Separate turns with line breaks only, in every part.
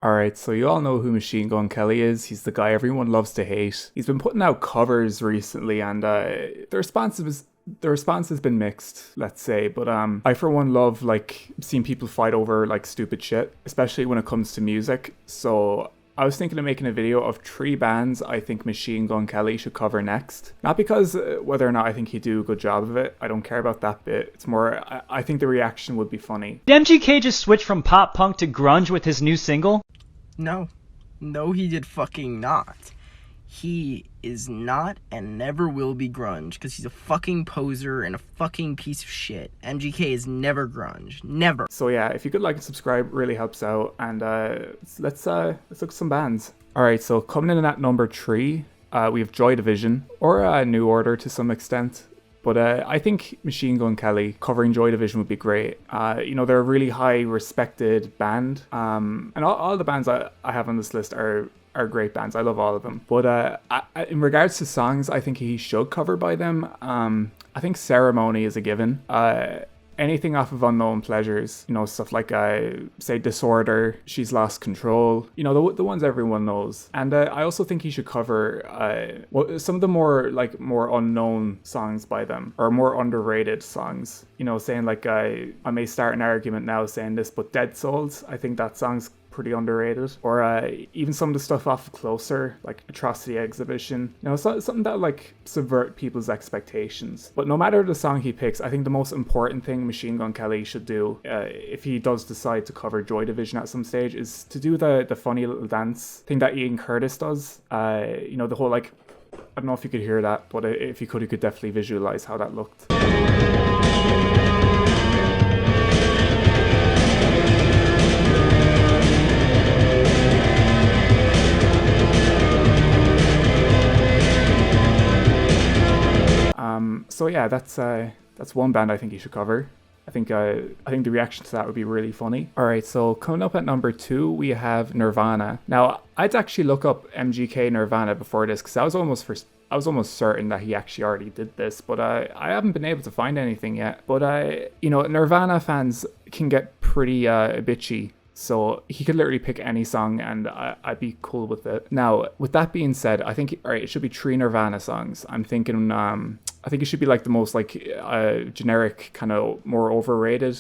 Alright, so you all know who Machine Gun Kelly is. He's the guy everyone loves to hate. He's been putting out covers recently, and the response has been mixed, let's say. But I for one love like seeing people fight over like stupid shit, especially when it comes to music. So I was thinking of making a video of 3 bands I think Machine Gun Kelly should cover next. Not because whether or not I think he'd do a good job of it. I don't care about that bit. It's more, I think the reaction would be funny.
Did MGK just switch from pop punk to grunge with his new single?
No. No, he did fucking not. He is not and never will be grunge because he's a fucking poser and a fucking piece of shit. MGK is never grunge. Never.
So yeah, if you could like and subscribe, it really helps out. And let's look at some bands. Alright, so coming in at number 3, we have Joy Division, or New Order to some extent. But I think Machine Gun Kelly covering Joy Division would be great. They're a really high respected band. And all the bands I have on this list are great bands. I love all of them. But in regards to songs I think he should cover by them, I think Ceremony is a given. Anything off of Unknown Pleasures, stuff like, say, Disorder, She's Lost Control, the ones everyone knows. And I also think he should cover some of the more unknown songs by them, or more underrated songs. Saying like, I may start an argument now saying this, but Dead Souls, I think that song's pretty underrated. Or even some of the stuff off Closer, like Atrocity Exhibition, something that like subvert people's expectations. But no matter the song he picks, I think the most important thing Machine Gun Kelly should do, if he does decide to cover Joy Division at some stage, is to do the funny little dance thing that Ian Curtis does. The whole like, I don't know if you could hear that, but if you could definitely visualize how that looked. So yeah, that's one band I think you should cover. I think the reaction to that would be really funny. All right, so coming up at number 2, we have Nirvana. Now, I'd actually look up MGK Nirvana before this because I was almost certain that he actually already did this, but I haven't been able to find anything yet. But Nirvana fans can get pretty bitchy. So he could literally pick any song and I'd be cool with it. Now, with that being said, I think, all right, it should be 3 Nirvana songs. I'm thinking, I think it should be like the most like generic, kind of more overrated,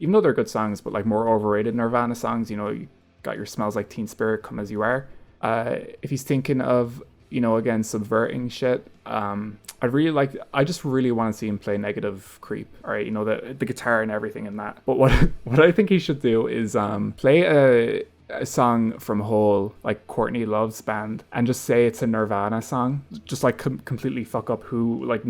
even though they're good songs, but like more overrated Nirvana songs. You got your Smells Like Teen Spirit, Come As You Are. If he's thinking of, again, subverting shit, I just really want to see him play Negative Creep. All right, the guitar and everything in that. But what I think he should do is play a song from Hole, like Courtney Love's band, and just say it's a Nirvana song. Just like completely fuck up who like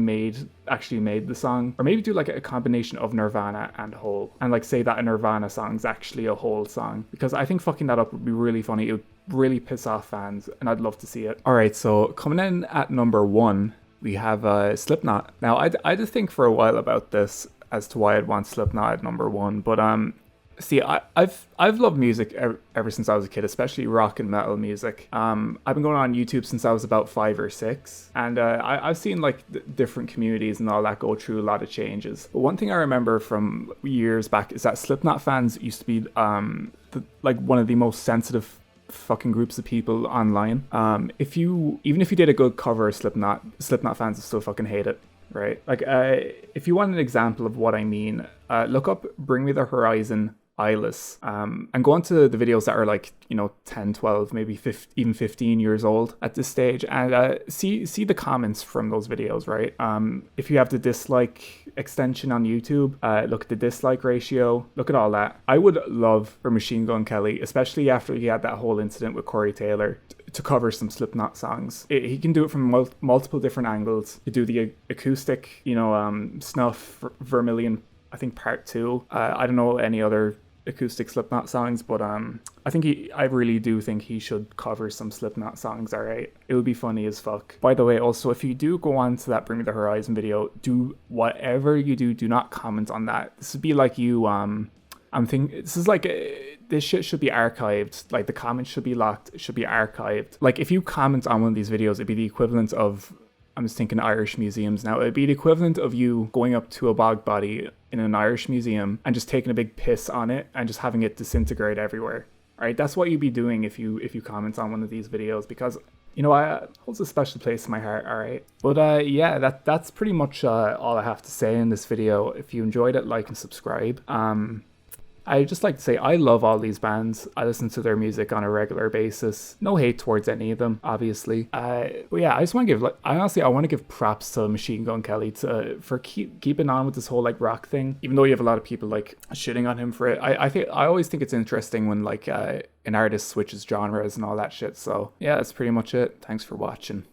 actually made the song, or maybe do like a combination of Nirvana and Hole, and like say that a Nirvana song's actually a Hole song, because I think fucking that up would be really funny. It would really piss off fans, and I'd love to see it. All right, so coming in at number 1, we have Slipknot. Now, I had to think for a while about this as to why I'd want Slipknot at number 1, but see, I've loved music ever since I was a kid, especially rock and metal music. I've been going on YouTube since I was about 5 or 6, and I've seen like different communities and all that go through a lot of changes. But one thing I remember from years back is that Slipknot fans used to be like one of the most sensitive fucking groups of people online. Even if you did a good cover of Slipknot fans would still fucking hate it, right? Like, if you want an example of what I mean, look up Bring Me the Horizon Eyeless, and go on to the videos that are like 10, 12, maybe even 15 years old at this stage, and see the comments from those videos, right? If you have the dislike extension on YouTube, look at the dislike ratio, look at all that. I would love for Machine Gun Kelly, especially after he had that whole incident with Corey Taylor, to cover some Slipknot songs. He can do it from multiple different angles. He do the acoustic, Snuff, Vermilion, I think part 2. I don't know any other acoustic Slipknot songs, but I really do think he should cover some Slipknot songs. All right, it would be funny as fuck. By the way, also, if you do go on to that Bring Me the Horizon video, do whatever you do not comment on that. This would be like you this is like this shit should be archived. Like, the comments should be locked, it should be archived. Like, if you comment on one of these videos, it'd be the equivalent of, I'm just thinking Irish museums now, it'd be the equivalent of you going up to a bog body in an Irish museum and just taking a big piss on it and just having it disintegrate everywhere. All right, that's what you'd be doing if you comment on one of these videos, because you know, I holds a special place in my heart, all right? But yeah, that's pretty much all I have to say in this video. If you enjoyed it, like and subscribe. I just like to say I love all these bands. I listen to their music on a regular basis. No hate towards any of them, obviously. But yeah, I just want to give, I want to give props to Machine Gun Kelly for keeping on with this whole like rock thing. Even though you have a lot of people like shitting on him for it, I always think it's interesting when like an artist switches genres and all that shit. So yeah, that's pretty much it. Thanks for watching.